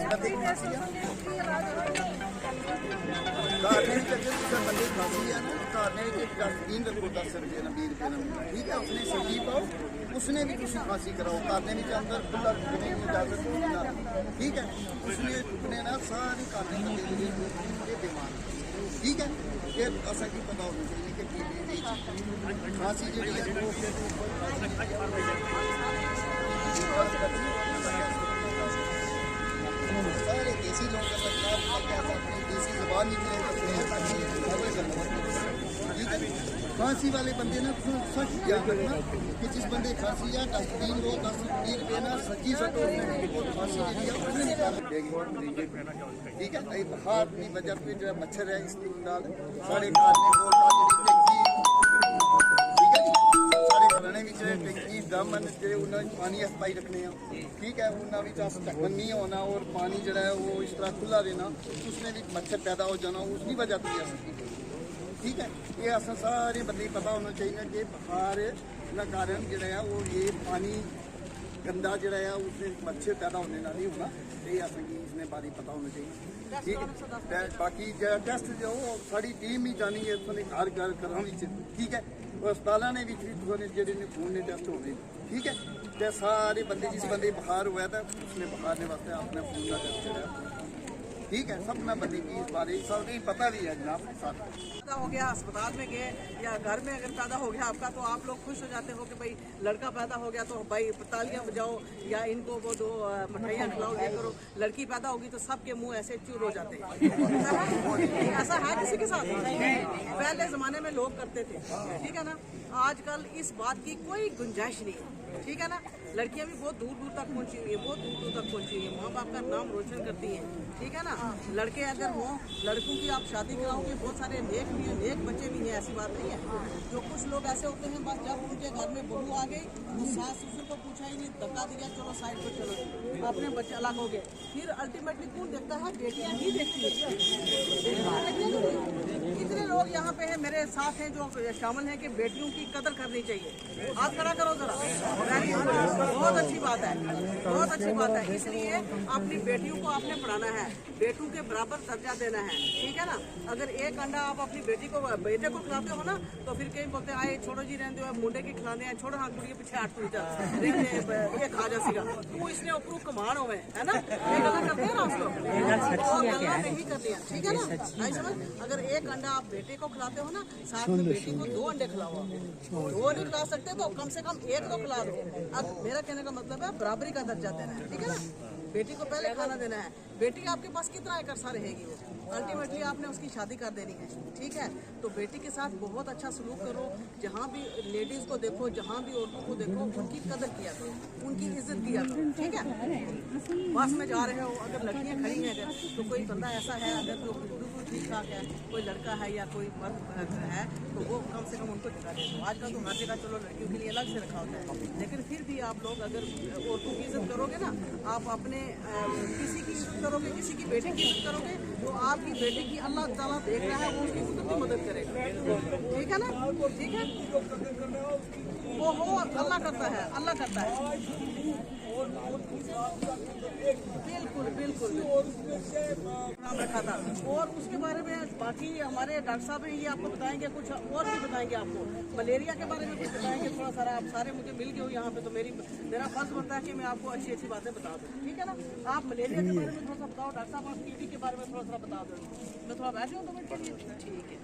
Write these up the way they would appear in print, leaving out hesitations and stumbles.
बंदे खांसी है ना कारने 3 रखो 10 रुपये ना 20 रुपये ना ठीक है उसने सब्जी पाओ उसने भी कुछ खांसी कराओ कारने के अंदर खुला रुकने की इजाजत ना ठीक है उसने रुकने ना सारी कारने के बीमार ठीक है फिर ऐसा की पता होना चाहिए कि खांसी जी है सारे देसी लोग देसी जबान खांसी वाले बंदे ने सच ध्यान रखना कि जिस बंदे खांसी या डस्टबिन लो 10-20 रुपये ना सच्ची सटो खांसी ठीक है बुखार की वजह पे जो मच्छर है इसके साढ़े टंकी दम पानी पाई रखने ठीक है उन्होंने ढक्कन नहीं होना और पानी जो है वो इस तरह खुला रहना उसमें भी मच्छर पैदा हो जाना उसकी वजह तो ठीक है ये अस सारे बंदे पता होना चाहिए कि बुखार का कारण जो है वो ये पानी गंदा जो है उसमें मच्छर पैदा होने ना नहीं होना ये असेंगी इसने बारे पता होना चाहिए ठीक है बाकी टेस्ट जो साड़ी टीम ही जानी है उसने घर घर कराने ठीक है अस्पताल ने भी जो खून ने टेस्ट हो गए ठीक है तो सारे बंदे जिस बंदे बुखार हुआ था उसने बुखार ने वास्ते अपने खून का टेस्ट कराया ठीक है सब में बंदे की इस बारे सब नहीं पता भी है जनाब पैदा हो गया अस्पताल में गए या घर में अगर पैदा हो गया आपका तो आप लोग खुश हो जाते हो कि भाई लड़का पैदा हो गया तो भाई तालियां बजाओ या इनको वो दो मिठाइयाँ खिलाओ ये करो लड़की पैदा होगी तो सबके मुंह ऐसे चूर हो जाते हैं ऐसा है किसी के साथ पहले जमाने में लोग करते थे ठीक है ना आजकल इस बात की कोई गुंजाइश नहीं है ठीक है ना लड़कियां भी बहुत दूर दूर तक पहुंची हुई है बहुत दूर दूर तक पहुंची हुई है माँ बाप का नाम रोशन करती हैं ठीक है ना लड़के अगर हों लड़कों की आप शादी कराओगे बहुत सारे नेक भी हैं नेक बच्चे भी हैं ऐसी बात नहीं है जो कुछ लोग ऐसे होते हैं बस जब उनके घर में बहू आ गई वो सास ससुर को पूछा ही नहीं धक्का दिया चलो साइड पर चलो अपने बच्चे अलग हो गए फिर अल्टीमेटली कौन देखता है बेटियां ही देखती है कितने लोग यहाँ पे हैं मेरे साथ हैं जो शामिल हैं कि बेटियों की कदर करनी चाहिए हाथ खड़ा करो जरा बहुत अच्छी बात है बहुत अच्छी बात है इसलिए अपनी बेटियों को आपने पढ़ाना है बेटों के बराबर दर्जा देना है ठीक है ना अगर एक अंडा आप अपनी बेटे को खिलाते हो ना तो फिर कहीं बोलते आए छोड़ो जी रहते हो मुंडे की खिलाते हैं छोड़ो हाँ कुड़ी पीछे हाथ टूट ये खा जा सीगा तू इसने ऊपर कमान हो है ना ये गला करते हैं ना आप लोग नहीं करते हैं ठीक है ना नहीं समझ अगर एक अंडा आप बेटे को खिलाते हो ना साथ में बेटी को 2 अंडे खिलाओ 2 नहीं खिला सकते तो कम से कम 1 तो खिला दो अब मेरा कहने का मतलब है बराबरी का दर्जा देना है ठीक है ना बेटी को पहले खाना देना है बेटी आपके पास कितना एक अरसा रहेगी वो अल्टीमेटली आपने उसकी शादी कर देनी है ठीक है तो बेटी के साथ बहुत अच्छा सलूक करो जहाँ भी लेडीज को देखो जहाँ भी औरतों को देखो उनकी कदर किया करो उनकी इज्जत किया करो ठीक है बस में जा रहे हो अगर लड़कियाँ खड़ी हैं अगर तो कोई बंदा ऐसा है अगर जो बिल्कुल ठीक ठाक है कोई लड़का है या कोई मर्द है तो वो कम से कम उनको दिखा दे दो आजकल तो हर जगह चलो लड़कियों के लिए अलग से रखा होता है लेकिन फिर भी आप लोग अगर औरतों की इज्जत करोगे ना आप अपने किसी की इज्जत करोगे किसी की बेटी की इज्जत करोगे तो आपकी बेटी की अल्लाह ताला देख रहा है वो उसकी खुद की मदद करेगा ठीक है ना ठीक है वो हो अल्लाह करता है बिल्कुल बिल्कुल नाम रखा था और उसके बारे में बाकी हमारे डॉक्टर साहब ये आपको बताएंगे कुछ और भी बताएंगे आपको मलेरिया के बारे में कुछ बताएंगे थोड़ा सारा आप सारे मुझे मिल गए हो यहाँ पे तो मेरा फर्ज बनता है कि मैं आपको अच्छी अच्छी बातें बता दूँ ठीक है ना आप मलेरिया के बारे में थोड़ा सा बताओ डॉक्टर साहब आप टीबी के बारे में थोड़ा सा बता दो मैं थोड़ा बैठ जाऊँ 2 मिनट के लिए ठीक है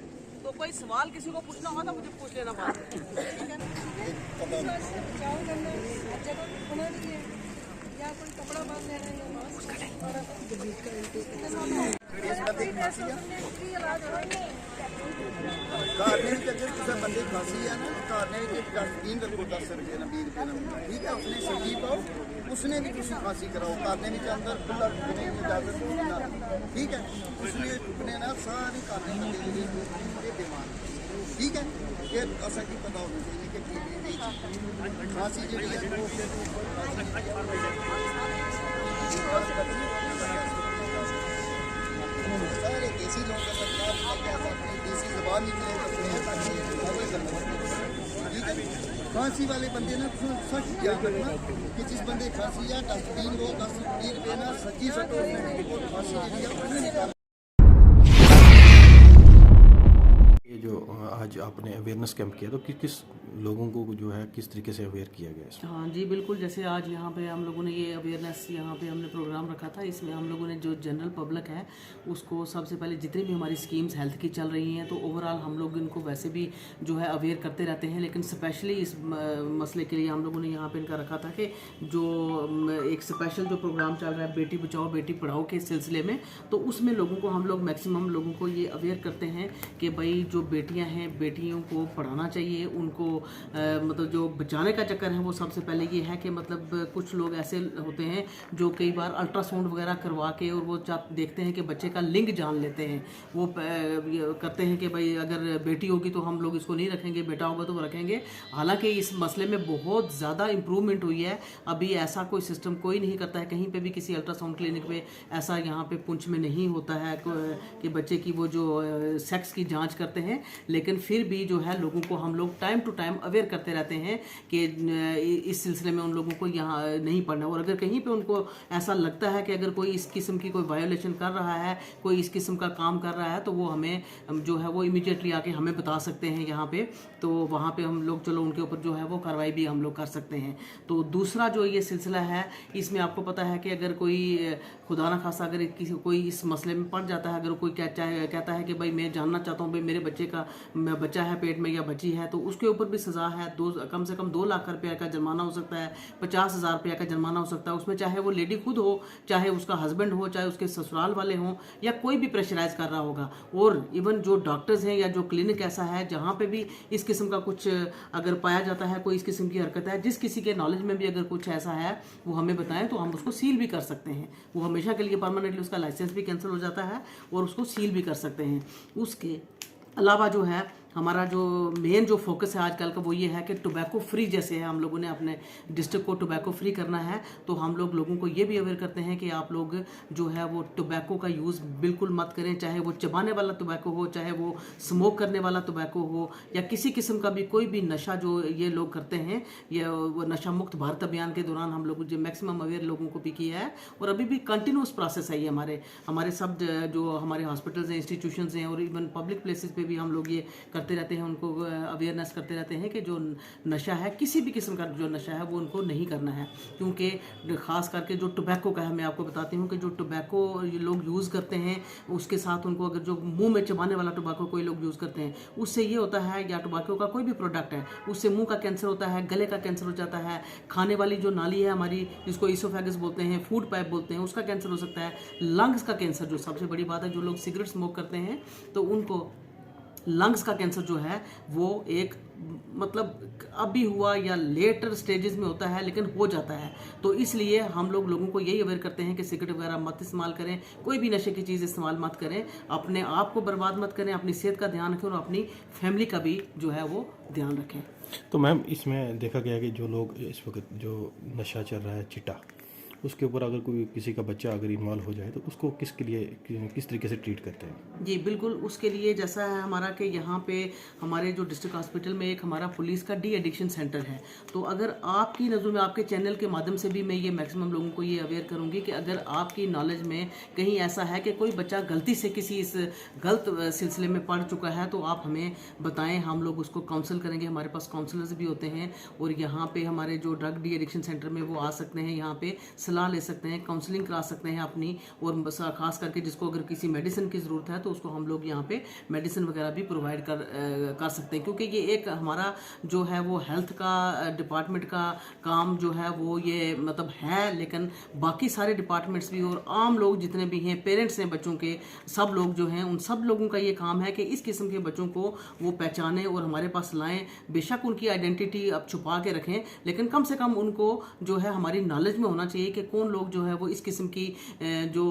तो कोई सवाल किसी को पूछना होगा तो मुझे पूछ लेना बात ठीक है या कोई कपड़ा बांध ले रहे हैं बंदे खांसी है ना कारने 3 रखो 10 रुपये ना 20 रुपये ना ठीक है उसने सब्जी पाओ उसने भी कुछ खांसी कराओ कारने के अंदर खुला रुकने की इजाजत ना ठीक है उसने रुकने ना सारी कारने के बीमार ठीक है फिर ऐसा की पता होना चाहिए कि खांसी जी है सारे देसी लोग देसी जबान ठीक है खांसी वाले बंदे ना सच ध्यान रखना कि जिस बंदे खांसी या डस्टबिन लो 10-20 रुपए ना सच्ची सटो और खांसी के लिए उसने निकाल। ये जो आज आपने अवेयरनेस कैंप किया तो किस लोगों को जो है किस तरीके से अवेयर किया गया इसमें? हाँ जी बिल्कुल, जैसे आज यहाँ पे हम लोगों ने ये अवेयरनेस यहाँ पे हमने प्रोग्राम रखा था। इसमें हम लोगों ने जो जनरल पब्लिक है उसको सबसे पहले जितनी भी हमारी स्कीम्स हेल्थ की चल रही हैं तो ओवरऑल हम लोग इनको वैसे भी जो है अवेयर करते रहते हैं, लेकिन स्पेशली इस मसले के लिए हम लोगों ने यहाँ पे इनका रखा था कि जो एक स्पेशल जो प्रोग्राम चल रहा है बेटी बचाओ बेटी पढ़ाओ के सिलसिले में, तो उसमें लोगों को हम लोग मैक्सिमम लोगों को ये अवेयर करते हैं कि भाई जो बेटियाँ हैं बेटियों को पढ़ाना चाहिए, उनको मतलब जो बचाने का चक्कर है वो सबसे पहले ये है कि मतलब कुछ लोग ऐसे होते हैं जो कई बार अल्ट्रासाउंड वगैरह करवा के और वो देखते हैं कि बच्चे का लिंग जान लेते हैं, वो करते हैं कि भाई अगर बेटी होगी तो हम लोग इसको नहीं रखेंगे, बेटा होगा तो वो रखेंगे। हालांकि इस मसले में बहुत ज़्यादा इम्प्रूवमेंट हुई है। अभी ऐसा कोई सिस्टम कोई नहीं करता है, कहीं पे भी किसी अल्ट्रासाउंड क्लिनिक पे ऐसा यहाँ पे पुंछ में नहीं होता है कि बच्चे की वो जो सेक्स की जाँच करते हैं, लेकिन फिर भी जो है लोगों को हम लोग टाइम टू टाइम अवेयर करते रहते हैं कि इस सिलसिले में उन लोगों को यहाँ नहीं पढ़ना। और अगर कहीं पे उनको ऐसा लगता है कि अगर कोई इस किस्म की कोई वायोलेशन कर रहा है, कोई इस किस्म का काम कर रहा है, तो वो हमें जो है वो इमीडिएटली आके हमें बता सकते हैं यहाँ पे, तो वहाँ पे हम लोग चलो उनके ऊपर जो है वो कार्रवाई भी हम लोग कर सकते हैं। तो दूसरा जो ये सिलसिला है इसमें आपको पता है कि अगर कोई खुदा ना खासा अगर कोई इस मसले में पड़ जाता है, अगर कोई कहता है कि भाई मैं जानना चाहता हूँ भाई मेरे बच्चे का बच्चा है पेट में या बच्ची है, तो उसके ऊपर भी सज़ा है। कम से कम 2 लाख रुपये का जुर्माना हो सकता है, 50,000 रुपये का जुर्माना हो सकता है। उसमें चाहे वो लेडी खुद हो, चाहे उसका हस्बैंड हो, चाहे उसके ससुराल वाले हों, या कोई भी प्रेशराइज कर रहा होगा। और इवन जो डॉक्टर्स हैं या जो क्लिनिक ऐसा है जहाँ पे भी इस किस्म का कुछ अगर पाया जाता है, कोई इस किस्म की हरकत है, जिस किसी के नॉलेज में भी अगर कुछ ऐसा है वो हमें बताएं तो हम उसको सील भी कर सकते हैं। वो हमेशा के लिए परमानेंटली उसका लाइसेंस भी कैंसिल हो जाता है और उसको सील भी कर सकते हैं। उसके अलावा जो है हमारा जो मेन जो फोकस है आजकल का वो ये है कि टोबैको फ्री जैसे है, हम लोगों ने अपने डिस्ट्रिक्ट को टोबैको फ्री करना है, तो हम लोग लोगों को ये भी अवेयर करते हैं कि आप लोग जो है वो टोबैको का यूज़ बिल्कुल मत करें, चाहे वो चबाने वाला टोबैको हो, चाहे वो स्मोक करने वाला टोबैको हो, या किसी किस्म का भी कोई भी नशा जो ये लोग करते हैं। ये नशा मुक्त भारत अभियान के दौरान हम लोग जो मैक्सिमम अवेयर लोगों को भी किया है, और अभी भी कंटिन्यूस प्रोसेस है ये हमारे सब जो हमारे हॉस्पिटल्स हैं, इंस्टीट्यूशंस हैं, और इवन पब्लिक प्लेसेस पे भी हम लोग ये करते रहते हैं, उनको अवेयरनेस करते रहते हैं कि जो नशा है, किसी भी किस्म का जो नशा है वो उनको नहीं करना है। क्योंकि ख़ास करके जो टोबैको का है, मैं आपको बताती हूँ कि जो टोबैको लोग यूज़ करते हैं उसके साथ उनको अगर जो मुंह में चबाने वाला टोबैको कोई लोग यूज़ करते हैं, उससे ये होता है, या टोबैको का कोई भी प्रोडक्ट है, उससे मुंह का कैंसर होता है, गले का कैंसर हो जाता है, खाने वाली जो नाली है हमारी जिसको ईसोफेगस बोलते हैं, फूड पाइप बोलते हैं, उसका कैंसर हो सकता है, लंग्स का कैंसर जो सबसे बड़ी बात है, जो लोग सिगरेट स्मोक करते हैं तो उनको लंग्स का कैंसर जो है वो एक मतलब अभी हुआ या लेटर स्टेजेस में होता है, लेकिन हो जाता है। तो इसलिए हम लोगों को यही अवेयर करते हैं कि सिगरेट वगैरह मत इस्तेमाल करें, कोई भी नशे की चीज़ इस्तेमाल मत करें, अपने आप को बर्बाद मत करें, अपनी सेहत का ध्यान रखें और अपनी फैमिली का भी जो है वो ध्यान रखें। तो मैम इसमें देखा गया कि जो लोग इस वक्त जो नशा चल रहा है चिट्टा, उसके ऊपर अगर कोई किसी का बच्चा अगर इन्वॉल्व हो जाए तो उसको किस तरीके से ट्रीट करते हैं? जी बिल्कुल, उसके लिए जैसा है हमारा कि यहाँ पे हमारे जो डिस्ट्रिक्ट हॉस्पिटल में एक हमारा पुलिस का डी एडिक्शन सेंटर है। तो अगर आपकी नज़रों में, आपके चैनल के माध्यम से भी मैं ये मैक्सिमम लोगों को ये अवेयर करूँगी कि अगर आपकी नॉलेज में कहीं ऐसा है कि कोई बच्चा गलती से किसी इस गलत सिलसिले में पड़ चुका है तो आप हमें बताएं, हम लोग उसको काउंसिल करेंगे। हमारे पास काउंसलर्स भी होते हैं और यहाँ पे हमारे जो ड्रग डी एडिक्शन सेंटर में वो आ सकते हैं, यहाँ पे सलाह ले सकते हैं, काउंसलिंग करा सकते हैं अपनी। और खास करके जिसको अगर किसी मेडिसिन की ज़रूरत है तो उसको हम लोग यहाँ पे मेडिसिन वगैरह भी प्रोवाइड कर सकते हैं। क्योंकि ये एक हमारा जो है वो हेल्थ का डिपार्टमेंट का काम जो है वो ये मतलब है, लेकिन बाकी सारे डिपार्टमेंट्स भी और आम लोग जितने भी हैं, पेरेंट्स हैं बच्चों के, सब लोग जो हैं उन सब लोगों का ये काम है कि इस किस्म के बच्चों को वो पहचानें और हमारे पास लाएं। बेशक उनकी आइडेंटिटी अब छुपा के रखें, लेकिन कम से कम उनको जो है हमारी नॉलेज में होना चाहिए कि कौन लोग जो है वो इस किस्म की जो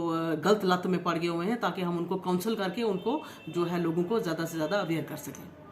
गलत लत में पड़ गए हुए हैं, ताकि हम उनको काउंसिल करके उनको जो है लोगों को ज़्यादा से ज़्यादा अवेयर कर सकें।